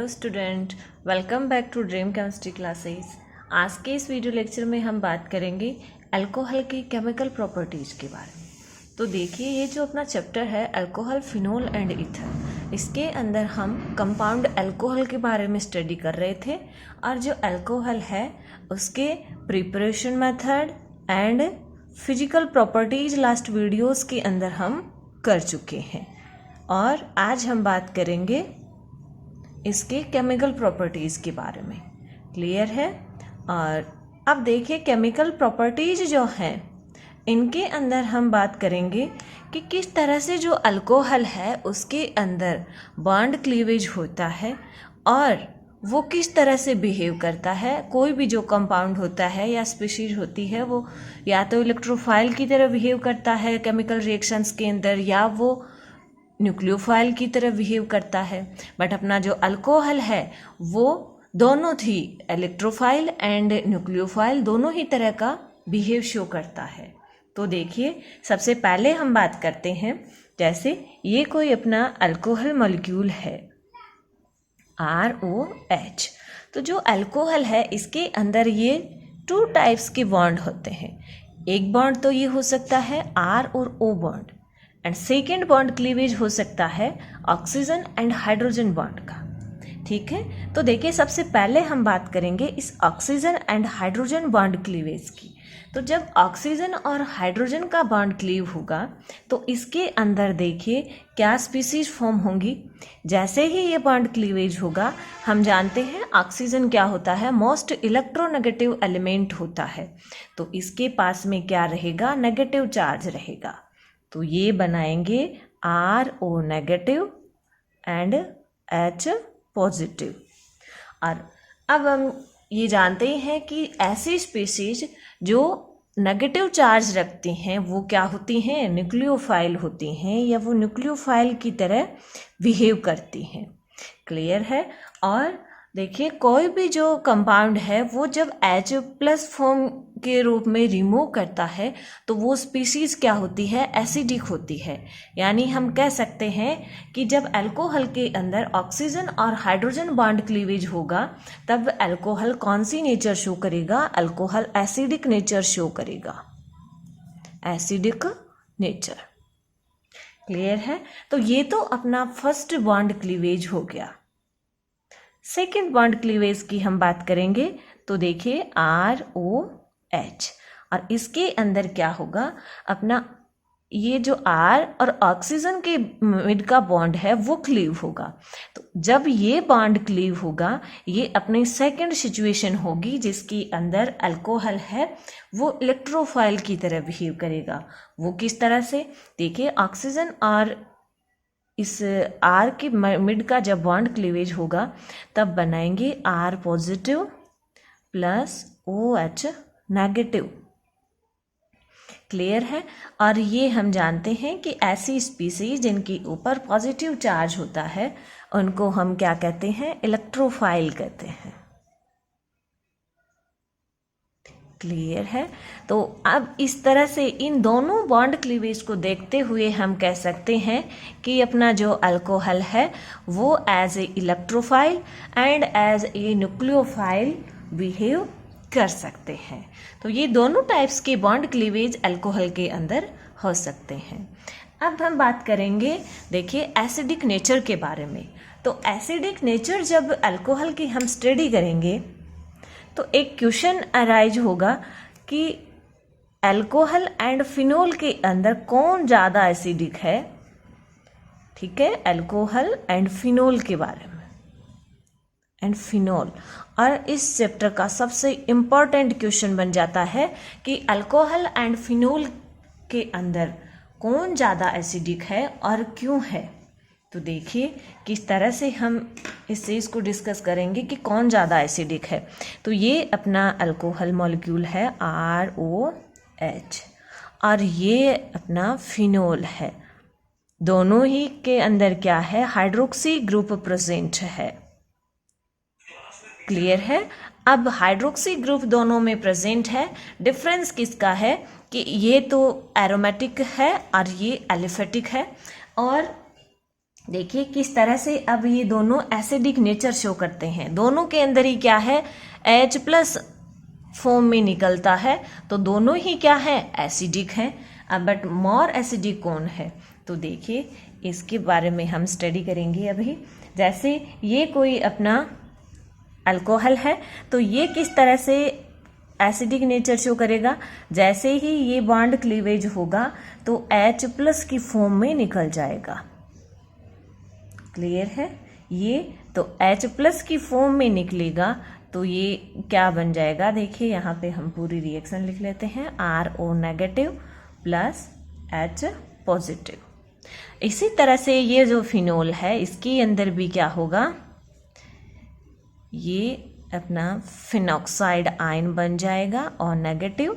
Hello student, welcome back to dream chemistry classes. आज के इस वीडियो लेक्चर में हम बात करेंगे अल्कोहल की केमिकल प्रॉपर्टीज़ के बारे में। तो देखिए, ये जो अपना चैप्टर है अल्कोहल, फिनोल एंड ईथर, इसके अंदर हम कंपाउंड अल्कोहल के बारे में स्टडी कर रहे थे और जो अल्कोहल है उसके preparation method and physical properties last videos के अंदर हम कर चुके हैं और आज हम बात करेंगे इसके केमिकल प्रॉपर्टीज़ के बारे में। क्लियर है? और अब देखिए, केमिकल प्रॉपर्टीज़ जो हैं इनके अंदर हम बात करेंगे कि किस तरह से जो अल्कोहल है उसके अंदर बॉन्ड क्लीवेज होता है और वो किस तरह से बिहेव करता है। कोई भी जो कंपाउंड होता है या स्पीशीज होती है वो या तो इलेक्ट्रोफाइल की तरह बिहेव करता है केमिकल रिएक्शंस के अंदर, या वो न्यूक्लियोफाइल की तरह बिहेव करता है। बट अपना जो अल्कोहल है वो दोनों थी, इलेक्ट्रोफाइल एंड न्यूक्लियोफाइल, दोनों ही तरह का बिहेव शो करता है। तो देखिए, सबसे पहले हम बात करते हैं, जैसे ये कोई अपना अल्कोहल मॉलिक्यूल है ROH। तो जो अल्कोहल है इसके अंदर ये 2 टाइप्स के बॉन्ड होते हैं। एक बॉन्ड तो ये हो सकता है R और O bond, and second bond cleavage हो सकता है ऑक्सीजन एंड हाइड्रोजन बॉन्ड का। ठीक है, तो देखिए, सबसे पहले हम बात करेंगे इस oxygen and hydrogen bond cleavage की। तो जब ऑक्सीजन और हाइड्रोजन का बॉन्ड क्लीव होगा तो इसके अंदर देखिए क्या स्पीसीज फॉर्म होंगी। जैसे ही ये बॉन्ड क्लीवेज होगा, हम जानते हैं ऑक्सीजन क्या होता है, मोस्ट इलेक्ट्रोनेगेटिव एलिमेंट होता है। तो इसके पास में क्या रहेगा, नेगेटिव चार्ज रहेगा। तो ये बनाएंगे RO negative and H positive. और अब हम ये जानते हैं कि ऐसी स्पीशीज जो नेगेटिव चार्ज रखती हैं वो क्या होती हैं, न्यूक्लियोफाइल होती हैं, या वो न्यूक्लियोफाइल की तरह बिहेव करती हैं। क्लियर है? और देखिए, कोई भी जो कंपाउंड है वो जब H+ फॉर्म के रूप में रिमूव करता है तो वो स्पीशीज क्या होती है, एसिडिक होती है। यानी हम कह सकते हैं कि जब अल्कोहल के अंदर ऑक्सीजन और हाइड्रोजन बॉन्ड क्लीवेज होगा तब अल्कोहल कौन सी नेचर शो करेगा, अल्कोहल एसिडिक नेचर शो करेगा, एसिडिक नेचर। क्लियर है? तो ये तो अपना फर्स्ट बॉन्ड क्लीवेज हो गया। सेकेंड बॉन्ड क्लीवेज की हम बात करेंगे तो देखिए ROH, और इसके अंदर क्या होगा, अपना ये जो R और ऑक्सीजन के मिड का बॉन्ड है वो क्लीव होगा। तो जब ये बॉन्ड क्लीव होगा, ये अपनी सेकेंड सिचुएशन होगी जिसके अंदर अल्कोहल है वो इलेक्ट्रोफाइल की तरह बिहेव करेगा। वो किस तरह से, देखिए, ऑक्सीजन और इस R के मिड का जब बॉन्ड क्लीवेज होगा तब बनाएंगे R positive plus OH negative. Clear है? और ये हम जानते हैं कि ऐसी स्पीसीज जिनके ऊपर पॉजिटिव चार्ज होता है उनको हम क्या कहते हैं, इलेक्ट्रोफाइल कहते हैं। क्लियर है? तो अब इस तरह से इन दोनों बॉन्ड क्लीवेज को देखते हुए हम कह सकते हैं कि अपना जो अल्कोहल है वो as a electrophile and as a nucleophile behave कर सकते हैं। तो ये दोनों टाइप्स के बॉन्ड क्लीवेज अल्कोहल के अंदर हो सकते हैं। अब हम बात करेंगे, देखिए, एसिडिक नेचर के बारे में। तो एसिडिक नेचर जब अल्कोहल की हम स्टडी करेंगे तो एक क्वेश्चन अराइज होगा कि अल्कोहल एंड फिनोल के अंदर कौन ज़्यादा एसिडिक है। ठीक है, अल्कोहल एंड फिनोल के बारे में, एंड फिनोल। और इस चैप्टर का सबसे इम्पॉर्टेंट क्वेश्चन बन जाता है कि अल्कोहल एंड फिनोल के अंदर कौन ज़्यादा एसिडिक है और क्यों है। तो देखिए किस तरह से हम इस चीज़ को डिस्कस करेंगे कि कौन ज़्यादा एसिडिक है। तो ये अपना अल्कोहल मॉलिक्यूल है ROH और ये अपना फिनोल है। दोनों ही के अंदर क्या है, हाइड्रोक्सी ग्रुप प्रेजेंट है। क्लियर है? अब हाइड्रोक्सी ग्रुप दोनों में प्रेजेंट है। डिफरेंस किसका है कि ये तो एरोमेटिक है और ये एलिफेटिक है, और देखिए किस तरह से अब ये दोनों एसिडिक नेचर शो करते हैं। दोनों के अंदर ही क्या है, H+ फॉर्म में निकलता है, तो दोनों ही क्या है, एसिडिक है। अब बट मोर एसिडिक कौन है, तो देखिए इसके बारे में हम स्टडी करेंगे अभी। जैसे ये कोई अपना अल्कोहल है, तो ये किस तरह से एसिडिक नेचर शो करेगा, जैसे ही ये बॉन्ड क्लीवेज होगा तो H+ की फॉर्म में निकल जाएगा। क्लियर है, ये तो H+ की फॉर्म में निकलेगा तो ये क्या बन जाएगा, देखिए यहाँ पे हम पूरी रिएक्शन लिख लेते हैं, RO- प्लस H+। इसी तरह से ये जो फिनोल है इसके अंदर भी क्या होगा, ये अपना फिनॉक्साइड आयन बन जाएगा और नेगेटिव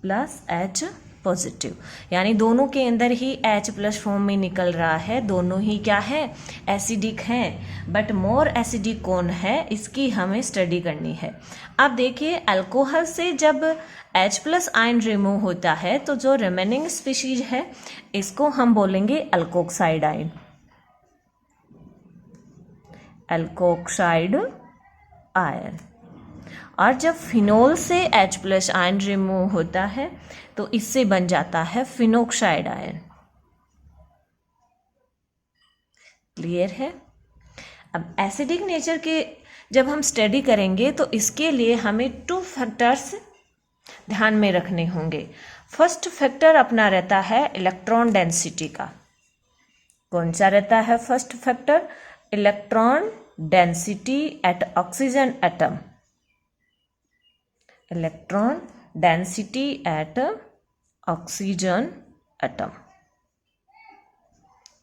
प्लस H+, यानी दोनों के अंदर ही H+ फॉर्म में निकल रहा है। दोनों ही क्या है, एसिडिक हैं, बट मोर एसिडिक कौन है इसकी हमें स्टडी करनी है। अब देखिए अल्कोहल से जब H+ आयन रिमूव होता है तो जो रिमेनिंग स्पीशीज है इसको हम बोलेंगे अल्कोक्साइड आयन, अल्कोक्साइड आयन। और जब फिनोल से H+ आयन रिमूव होता है तो इससे बन जाता है फिनोक्साइड आयन। क्लियर है। अब एसिडिक नेचर के जब हम स्टडी करेंगे तो इसके लिए हमें 2 फैक्टर्स ध्यान में रखने होंगे। फर्स्ट फैक्टर अपना रहता है इलेक्ट्रॉन डेंसिटी का। कौन सा रहता है first factor, electron density at oxygen atom, electron density at oxygen atom.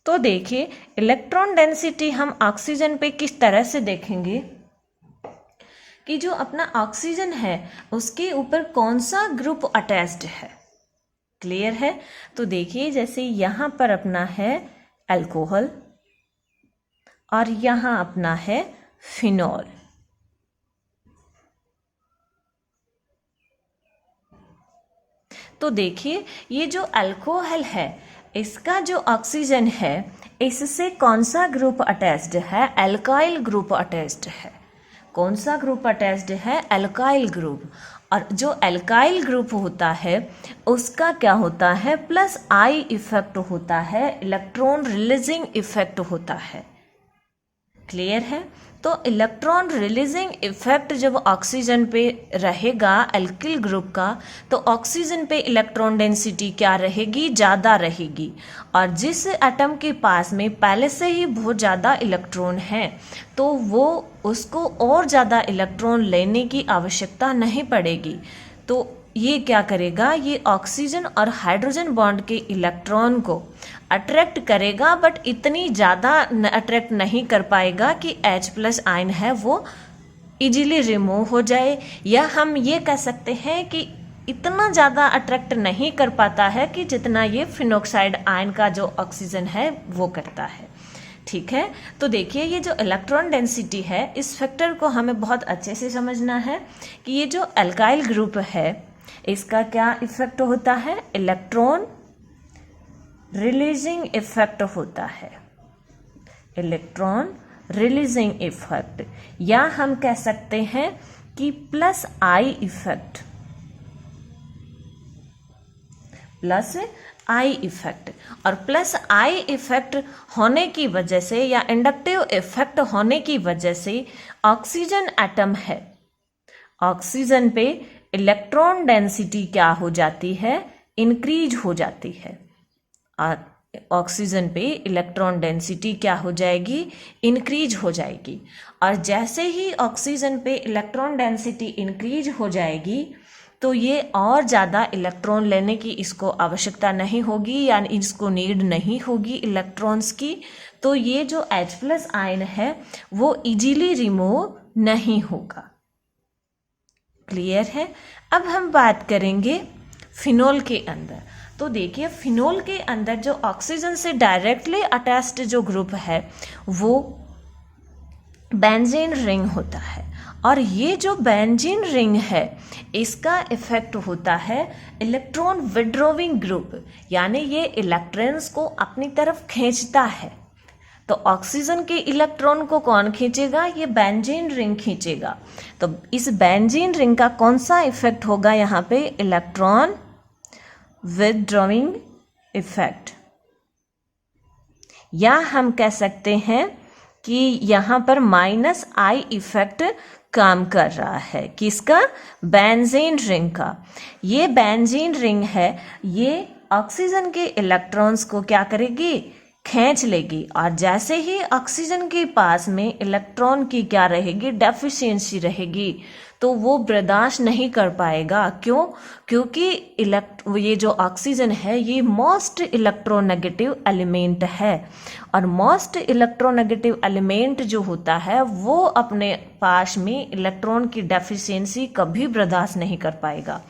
तो देखिए इलेक्ट्रॉन डेंसिटी हम ऑक्सीजन पे किस तरह से देखेंगे कि जो अपना ऑक्सीजन है उसके ऊपर कौन सा ग्रुप अटैच्ड है। क्लियर है। तो देखिए जैसे यहाँ पर अपना है अल्कोहल और यहाँ अपना है फिनॉल। तो देखिए ये जो अल्कोहल है इसका जो ऑक्सीजन है इससे कौन सा ग्रुप अटैच्ड है, एल्काइल ग्रुप अटैच्ड है। कौन सा ग्रुप अटैच्ड है, एल्काइल ग्रुप। और जो एल्काइल ग्रुप होता है उसका क्या होता है, प्लस आई इफेक्ट होता है, इलेक्ट्रॉन रिलीजिंग इफेक्ट होता है। क्लियर है। तो इलेक्ट्रॉन रिलीजिंग इफेक्ट जब ऑक्सीजन पे रहेगा एल्किल ग्रुप का तो ऑक्सीजन पे इलेक्ट्रॉन डेंसिटी क्या रहेगी, ज़्यादा रहेगी। और जिस एटम के पास में पहले से ही बहुत ज़्यादा इलेक्ट्रॉन है तो वो उसको और ज़्यादा इलेक्ट्रॉन लेने की आवश्यकता नहीं पड़ेगी। तो ये क्या करेगा, ये ऑक्सीजन और हाइड्रोजन बॉन्ड के इलेक्ट्रॉन को अट्रैक्ट करेगा, बट इतनी ज़्यादा अट्रैक्ट नहीं कर पाएगा कि H+ आयन है वो इजीली रिमूव हो जाए। या हम ये कह सकते हैं कि इतना ज़्यादा अट्रैक्ट नहीं कर पाता है कि जितना ये फिनॉक्साइड आयन का जो ऑक्सीजन है वो करता है। ठीक है। तो देखिए ये जो इलेक्ट्रॉन डेंसिटी है इस फैक्टर को हमें बहुत अच्छे से समझना है कि ये जो अल्काइल ग्रुप है इसका क्या इफेक्ट होता है, इलेक्ट्रॉन रिलीजिंग इफेक्ट होता है, इलेक्ट्रॉन रिलीजिंग इफेक्ट। या हम कह सकते हैं कि plus I effect, plus I effect. और प्लस आई इफेक्ट होने की वजह से या इंडक्टिव इफेक्ट होने की वजह से ऑक्सीजन एटम है, ऑक्सीजन पे इलेक्ट्रॉन डेंसिटी क्या हो जाती है, इंक्रीज हो जाती है। और ऑक्सीजन पे इलेक्ट्रॉन डेंसिटी क्या हो जाएगी, इंक्रीज हो जाएगी। और जैसे ही ऑक्सीजन पे इलेक्ट्रॉन डेंसिटी इंक्रीज हो जाएगी तो ये और ज़्यादा इलेक्ट्रॉन लेने की इसको आवश्यकता नहीं होगी, यानी इसको नीड नहीं होगी इलेक्ट्रॉन्स की। तो ये जो H+ आयन है वो इजीली रिमूव नहीं होगा। क्लियर है। अब हम बात करेंगे फिनोल के अंदर। तो देखिए फिनोल के अंदर जो ऑक्सीजन से डायरेक्टली अटैच्ड जो ग्रुप है वो बेंजीन रिंग होता है। और ये जो बेंजीन रिंग है इसका इफेक्ट होता है इलेक्ट्रॉन विड्रॉविंग ग्रुप, यानी ये इलेक्ट्रॉन्स को अपनी तरफ खींचता है। तो ऑक्सीजन के इलेक्ट्रॉन को कौन खींचेगा? ये बेंजीन रिंग खींचेगा। तो इस बेंजीन रिंग का कौन सा इफेक्ट होगा यहाँ पे? इलेक्ट्रॉन विथड्रॉइंग इफेक्ट, या हम कह सकते हैं कि यहाँ पर -I इफेक्ट काम कर रहा है। किसका? बेंजीन रिंग का। ये बेंजीन रिंग है, ये ऑक्सीजन के इलेक्ट्रॉन्स को क्या करेगी? खींच लेगी। और जैसे ही ऑक्सीजन के पास में इलेक्ट्रॉन की क्या रहेगी? डेफिशिएंसी रहेगी, तो वो बर्दाश्त नहीं कर पाएगा। क्यों? क्योंकि ये जो ऑक्सीजन है ये मोस्ट इलेक्ट्रोनेगेटिव एलिमेंट है, और मोस्ट इलेक्ट्रोनेगेटिव एलिमेंट जो होता है वो अपने पास में इलेक्ट्रॉन की डेफिशिएंसी कभी बर्दाश्त नहीं कर पाएगा।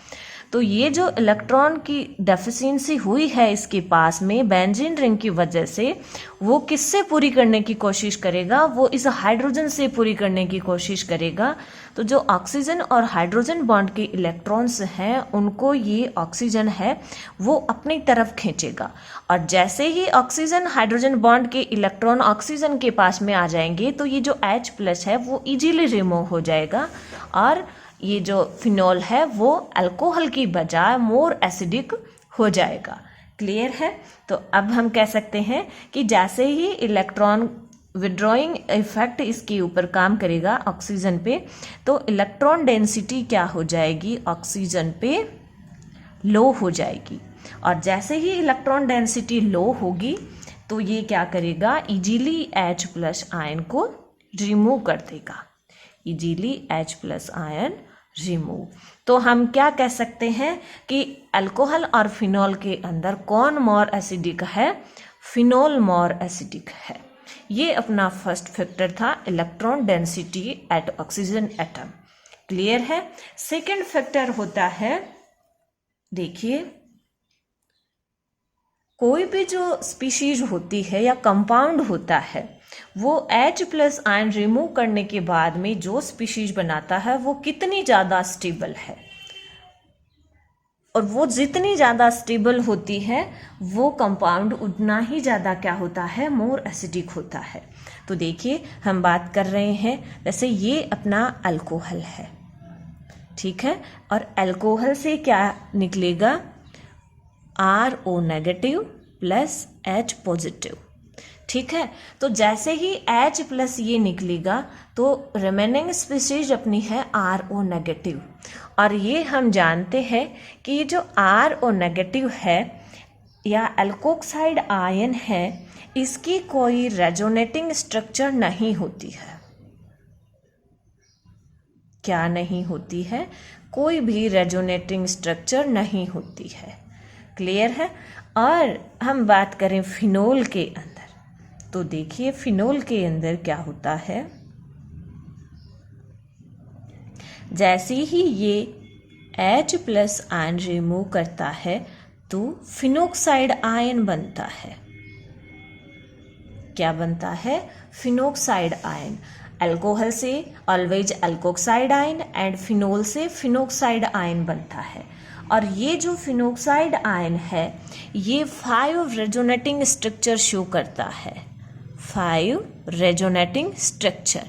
तो ये जो इलेक्ट्रॉन की डेफिशिएंसी हुई है इसके पास में बेंजीन रिंग की वजह से, वो किससे पूरी करने की कोशिश करेगा? वो इस हाइड्रोजन से पूरी करने की कोशिश करेगा। तो जो ऑक्सीजन और हाइड्रोजन बॉन्ड के इलेक्ट्रॉन्स हैं उनको ये ऑक्सीजन है वो अपनी तरफ खींचेगा, और जैसे ही ऑक्सीजन हाइड्रोजन बॉन्ड के इलेक्ट्रॉन ऑक्सीजन के पास में आ जाएंगे तो ये जो H+ है वो इजीली रिमूव हो जाएगा, और ये जो फिनॉल है वो अल्कोहल की बजाय मोर एसिडिक हो जाएगा। क्लियर है? तो अब हम कह सकते हैं कि जैसे ही इलेक्ट्रॉन विड्रॉइंग इफेक्ट इसके ऊपर काम करेगा ऑक्सीजन पे, तो इलेक्ट्रॉन डेंसिटी क्या हो जाएगी? ऑक्सीजन पे लो हो जाएगी, और जैसे ही इलेक्ट्रॉन डेंसिटी लो होगी तो ये क्या करेगा? इजीली H+ आयन को रिमूव कर देगा। Easily H+ ion remove. तो हम क्या कह सकते हैं कि अल्कोहल और फिनॉल के अंदर कौन मोर एसिडिक है? फिनॉल मोर एसिडिक है। ये अपना फर्स्ट फैक्टर था, electron density at oxygen atom. Clear है? सेकंड फैक्टर होता है, देखिए, कोई भी जो स्पीशीज होती है या कंपाउंड होता है वो H+ आयन रिमूव करने के बाद में जो स्पीशीज बनाता है वो कितनी ज़्यादा स्टेबल है, और वो जितनी ज़्यादा स्टेबल होती है वो कंपाउंड उतना ही ज़्यादा क्या होता है? मोर एसिडिक होता है। तो देखिए हम बात कर रहे हैं, जैसे ये अपना अल्कोहल है, ठीक है, और अल्कोहल से क्या निकलेगा? RO नेगेटिव प्लस H+, ठीक है। तो जैसे ही H+ ये निकलेगा तो रिमेनिंग स्पीशीज अपनी है RO नेगेटिव, और ये हम जानते हैं कि ये जो RO नेगेटिव है या अल्कोक्साइड आयन है, इसकी कोई रेजोनेटिंग स्ट्रक्चर नहीं होती है। क्या नहीं होती है? कोई भी रेजोनेटिंग स्ट्रक्चर नहीं होती है। क्लियर है? और हम बात करें फिनोल के अंदर, तो देखिए फिनोल के अंदर क्या होता है? जैसे ही ये H+ आयन रिमूव करता है तो फिनोक्साइड आयन बनता है। क्या बनता है? Phenoxide ion. अल्कोहल से always alkoxide ion and phenol से फिनोक्साइड आयन बनता है। और ये जो फिनोक्साइड आयन है ये 5 रेजोनेटिंग स्ट्रक्चर शो करता है, 5 रेजोनेटिंग स्ट्रक्चर।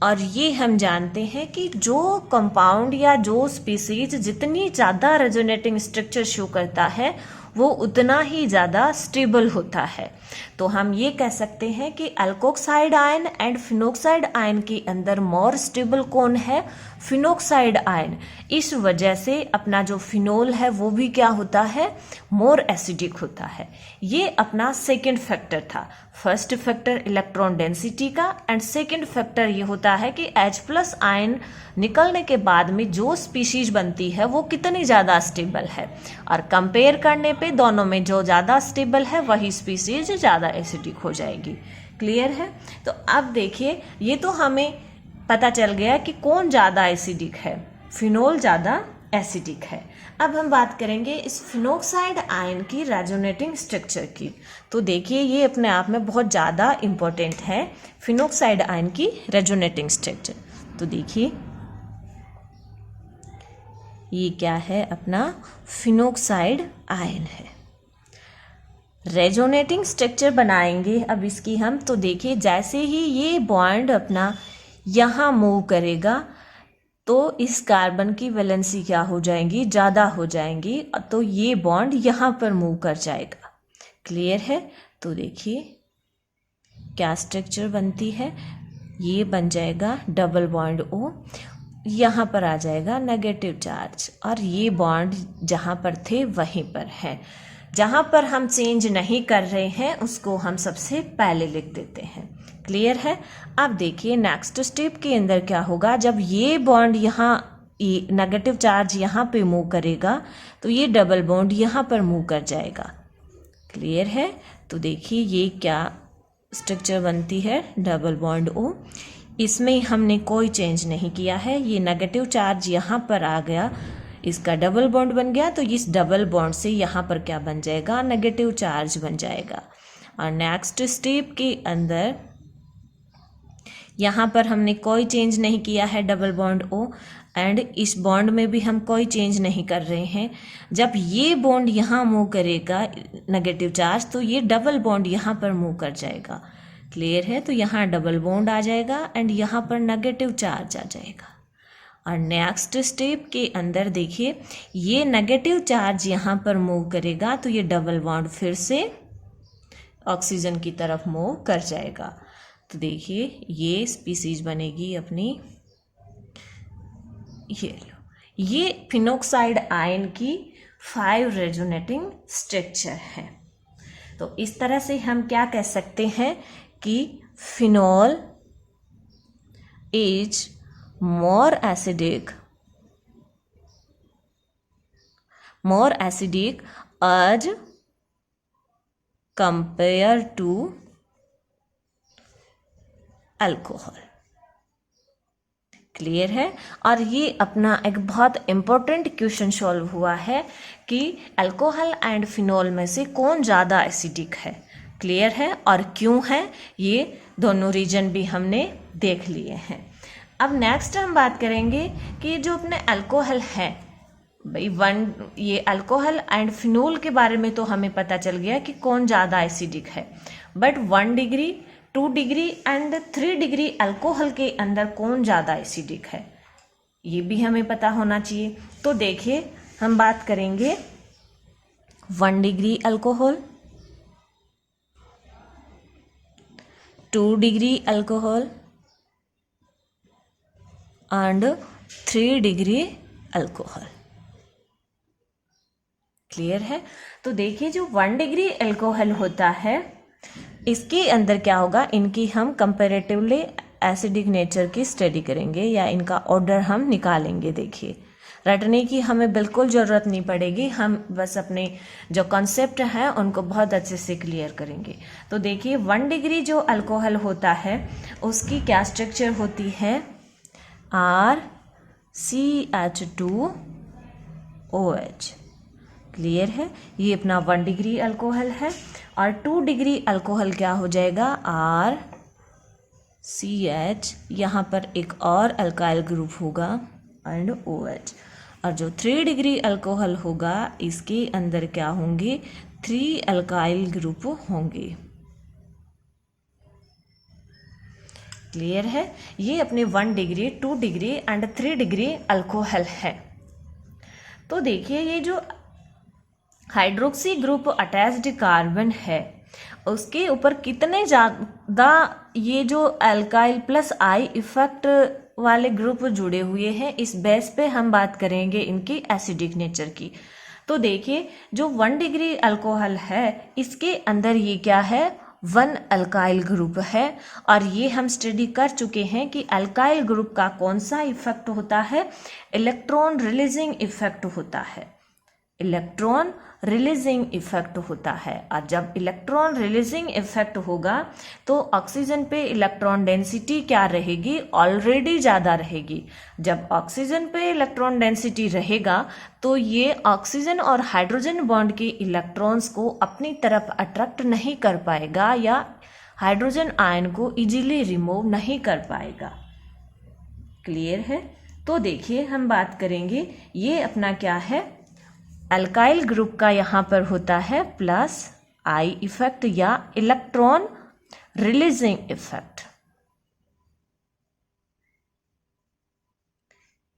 और ये हम जानते हैं कि जो कंपाउंड या जो स्पीसीज जितनी ज़्यादा रेजोनेटिंग स्ट्रक्चर शो करता है वो उतना ही ज़्यादा स्टेबल होता है। तो हम ये कह सकते हैं कि alkoxide ion and phenoxide ion के अंदर मोर स्टेबल कौन है? Phenoxide ion. इस वजह से अपना जो फिनोल है वो भी क्या होता है? मोर एसिडिक होता है। ये अपना सेकंड फैक्टर था। फर्स्ट फैक्टर इलेक्ट्रॉन डेंसिटी का, एंड सेकंड फैक्टर ये होता है कि H+ आयन निकलने के बाद में जो स्पीशीज बनती है वो कितनी ज़्यादा स्टेबल है, और कंपेयर करने पे दोनों में जो ज़्यादा स्टेबल है वही स्पीशीज ज़्यादा एसिडिक हो जाएगी। क्लियर है? तो अब देखिए ये तो हमें पता चल गया कि कौन ज़्यादा एसिडिक है, फिनोल ज़्यादा एसिडिक है। अब हम बात करेंगे इस फिनोक्साइड आयन की रेजोनेटिंग स्ट्रक्चर की। तो देखिए ये अपने आप में बहुत ज़्यादा इम्पोर्टेंट है, फिनोक्साइड आयन की रेजोनेटिंग स्ट्रक्चर। तो देखिए ये क्या है? अपना फिनोक्साइड आयन है। रेजोनेटिंग स्ट्रक्चर बनाएंगे अब इसकी हम। तो देखिए जैसे ही ये बॉन्ड अपना यहाँ मूव करेगा तो इस कार्बन की वैलेंसी क्या हो जाएंगी, ज़्यादा हो जाएंगी, तो ये बॉन्ड यहाँ पर मूव कर जाएगा। क्लियर है? तो देखिए क्या स्ट्रक्चर बनती है, ये बन जाएगा डबल बॉन्ड O, यहाँ पर आ जाएगा नेगेटिव चार्ज और ये बॉन्ड जहाँ पर थे वहीं पर है। जहाँ पर हम चेंज नहीं कर रहे हैं उसको हम सबसे पहले लिख देते हैं। क्लियर है? अब देखिए नेक्स्ट स्टेप के अंदर क्या होगा, जब ये बॉन्ड यहाँ नेगेटिव चार्ज यहाँ पे मूव करेगा तो ये डबल बॉन्ड यहाँ पर मूव कर जाएगा। क्लियर है? तो देखिए ये क्या स्ट्रक्चर बनती है, डबल बॉन्ड O। इसमें हमने कोई चेंज नहीं किया है, ये नेगेटिव चार्ज यहाँ पर आ गया, इसका डबल बॉन्ड बन गया, तो इस डबल बॉन्ड से यहाँ पर क्या बन जाएगा, नेगेटिव चार्ज बन जाएगा। और नेक्स्ट स्टेप के अंदर यहाँ पर हमने कोई चेंज नहीं किया है, डबल बॉन्ड O, एंड इस बॉन्ड में भी हम कोई चेंज नहीं कर रहे हैं। जब ये बॉन्ड यहाँ मूव करेगा नेगेटिव चार्ज तो ये डबल बॉन्ड यहाँ पर मूव कर जाएगा। क्लियर है? तो यहाँ डबल बॉन्ड आ जाएगा एंड यहाँ पर नेगेटिव चार्ज आ जाएगा। और नेक्स्ट स्टेप के अंदर देखिए ये नेगेटिव चार्ज यहाँ पर मूव करेगा तो ये डबल बॉन्ड फिर से ऑक्सीजन की तरफ मूव कर जाएगा। तो देखिए ये स्पीसीज बनेगी अपनी, ये लो, ये फिनोक्साइड आयन की 5 रेजोनेटिंग स्ट्रक्चर है। तो इस तरह से हम क्या कह सकते हैं कि phenol is more acidic as compared to alcohol. Clear है? और ये अपना एक बहुत इम्पोर्टेंट क्वेश्चन सॉल्व हुआ है कि अल्कोहल एंड फिनॉल में से कौन ज़्यादा एसिडिक है। क्लियर है? और क्यों है, ये दोनों रीजन भी हमने देख लिए हैं। अब नेक्स्ट हम बात करेंगे कि जो अपने अल्कोहल है भाई, ये अल्कोहल एंड फिनोल के बारे में तो हमें पता चल गया कि कौन ज़्यादा एसिडिक है, but 1 degree 2 degree and 3 degree alcohol के अंदर कौन ज़्यादा एसिडिक है ये भी हमें पता होना चाहिए। तो देखिए हम बात करेंगे 1 degree alcohol, 2 degree alcohol and 3 degree alcohol. Clear है? तो देखिए जो 1 डिग्री अल्कोहल होता है इसके अंदर क्या होगा, इनकी हम कंपैरेटिवली एसिडिक नेचर की स्टडी करेंगे या इनका ऑर्डर हम निकालेंगे। देखिए रटने की हमें बिल्कुल ज़रूरत नहीं पड़ेगी, हम बस अपने जो कॉन्सेप्ट है उनको बहुत अच्छे से क्लियर करेंगे। तो देखिए 1 डिग्री जो अल्कोहल होता है उसकी क्या स्ट्रक्चर होती है, RCH2OH। क्लियर है? ये अपना 1 डिग्री अल्कोहल है। और 2 डिग्री अल्कोहल क्या हो जाएगा, RCH, यहाँ पर एक और अल्काइल ग्रुप होगा एंड OH। और जो 3 डिग्री अल्कोहल होगा इसके अंदर क्या होंगे, 3 अल्काइल ग्रुप होंगे। क्लियर है? ये अपने 1 degree 2 degree and 3 degree alcohol है। तो देखिए ये जो हाइड्रोक्सी ग्रुप अटैच्ड कार्बन है उसके ऊपर कितने ज़्यादा ये जो अल्काइल प्लस आई इफेक्ट वाले ग्रुप जुड़े हुए हैं, इस बेस पे हम बात करेंगे इनकी एसिडिक नेचर की। तो देखिए जो 1 डिग्री अल्कोहल है इसके अंदर ये क्या है, 1 अल्काइल ग्रुप है। और ये हम स्टडी कर चुके हैं कि अल्काइल ग्रुप का कौन सा इफेक्ट होता है, इलेक्ट्रॉन रिलीजिंग इफेक्ट होता है, इलेक्ट्रॉन रिलीजिंग इफेक्ट होता है। और जब इलेक्ट्रॉन रिलीजिंग इफेक्ट होगा तो ऑक्सीजन पे इलेक्ट्रॉन डेंसिटी क्या रहेगी, ऑलरेडी ज़्यादा रहेगी। जब ऑक्सीजन पे इलेक्ट्रॉन डेंसिटी रहेगा तो ये ऑक्सीजन और हाइड्रोजन बॉन्ड के इलेक्ट्रॉन्स को अपनी तरफ अट्रैक्ट नहीं कर पाएगा या हाइड्रोजन आयन को इजीली रिमूव नहीं कर पाएगा। क्लियर है? तो देखिए हम बात करेंगे, ये अपना क्या है, अल्काइल ग्रुप का यहाँ पर होता है प्लस आई इफेक्ट या इलेक्ट्रॉन रिलीजिंग इफेक्ट।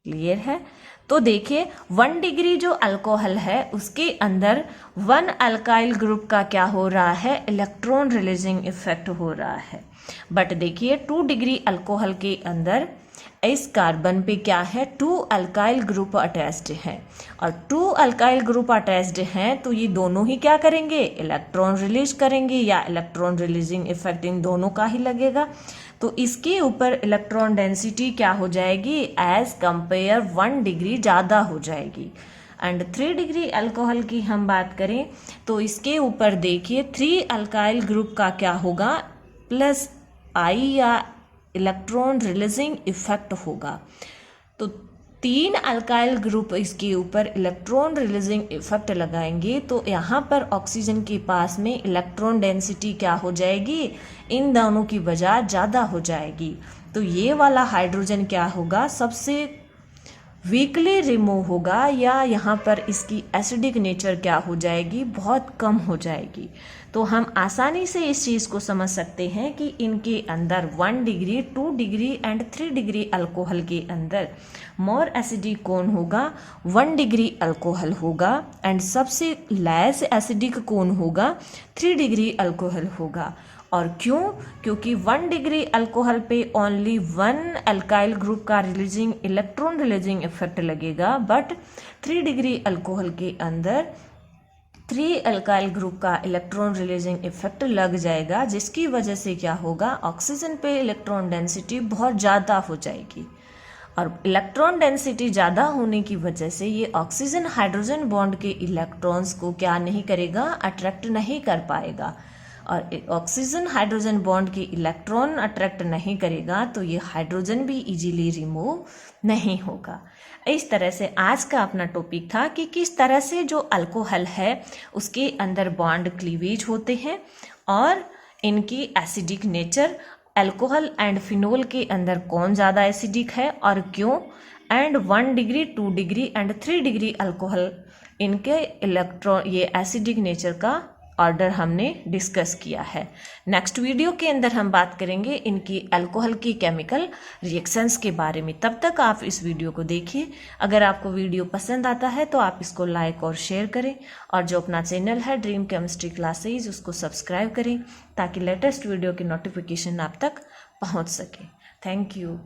क्लियर है? तो देखिए 1 डिग्री जो अल्कोहल है उसके अंदर 1 अल्काइल ग्रुप का क्या हो रहा है, इलेक्ट्रॉन रिलीजिंग इफेक्ट हो रहा है। बट देखिए 2 डिग्री अल्कोहल के अंदर इस कार्बन पे क्या है, 2 अल्काइल ग्रुप अटैच्ड हैं, और 2 अल्काइल ग्रुप अटैच्ड हैं तो ये दोनों ही क्या करेंगे, इलेक्ट्रॉन रिलीज करेंगे, या इलेक्ट्रॉन रिलीजिंग इफेक्ट इन दोनों का ही लगेगा। तो इसके ऊपर इलेक्ट्रॉन डेंसिटी क्या हो जाएगी, एज कंपेयर 1 डिग्री ज़्यादा हो जाएगी। एंड 3 डिग्री अल्कोहल की हम बात करें तो इसके ऊपर देखिए 3 अल्काइल ग्रुप का क्या होगा, प्लस आई या इलेक्ट्रॉन रिलीजिंग इफेक्ट होगा। तो 3 अल्काइल ग्रुप इसके ऊपर इलेक्ट्रॉन रिलीजिंग इफेक्ट लगाएंगे तो यहाँ पर ऑक्सीजन के पास में इलेक्ट्रॉन डेंसिटी क्या हो जाएगी, इन दोनों की बजाय ज़्यादा हो जाएगी। तो ये वाला हाइड्रोजन क्या होगा, सबसे वीकली रिमूव होगा, या यहाँ पर इसकी एसिडिक नेचर क्या हो जाएगी, बहुत कम हो जाएगी। तो हम आसानी से इस चीज़ को समझ सकते हैं कि इनके अंदर 1 degree 2 degree and 3 degree alcohol के अंदर मोर एसिडिक कौन होगा, 1 डिग्री अल्कोहल होगा, एंड सबसे लेस एसिडिक कौन होगा, 3 डिग्री अल्कोहल होगा। और क्यों, क्योंकि 1 डिग्री अल्कोहल पे ओनली 1 अल्काइल ग्रुप का रिलीजिंग इलेक्ट्रॉन रिलीजिंग इफेक्ट लगेगा, बट 3 डिग्री अल्कोहल के अंदर 3 अल्काइल ग्रुप का इलेक्ट्रॉन रिलीजिंग इफेक्ट लग जाएगा, जिसकी वजह से क्या होगा, ऑक्सीजन पे इलेक्ट्रॉन डेंसिटी बहुत ज़्यादा हो जाएगी। और इलेक्ट्रॉन डेंसिटी ज़्यादा होने की वजह से ये ऑक्सीजन हाइड्रोजन बॉन्ड के इलेक्ट्रॉन्स को क्या नहीं करेगा, अट्रैक्ट नहीं कर पाएगा। और ऑक्सीजन हाइड्रोजन बॉन्ड के इलेक्ट्रॉन अट्रैक्ट नहीं करेगा तो ये हाइड्रोजन भी इजीली रिमूव नहीं होगा। इस तरह से आज का अपना टॉपिक था कि किस तरह से जो अल्कोहल है उसके अंदर बॉन्ड क्लीवेज होते हैं और इनकी acidic nature, alcohol and phenol के अंदर कौन ज़्यादा एसिडिक है और क्यों, and 1 degree 2 degree and 3 degree alcohol इनके इलेक्ट्रॉन ये एसिडिक नेचर का ऑर्डर हमने डिस्कस किया है। नेक्स्ट वीडियो के अंदर हम बात करेंगे इनकी अल्कोहल की केमिकल रिएक्शंस के बारे में। तब तक आप इस वीडियो को देखिए। अगर आपको वीडियो पसंद आता है तो आप इसको लाइक और शेयर करें, और जो अपना चैनल है ड्रीम केमिस्ट्री क्लासेज उसको सब्सक्राइब करें ताकि लेटेस्ट वीडियो की नोटिफिकेशन आप तक पहुंच सके। Thank you.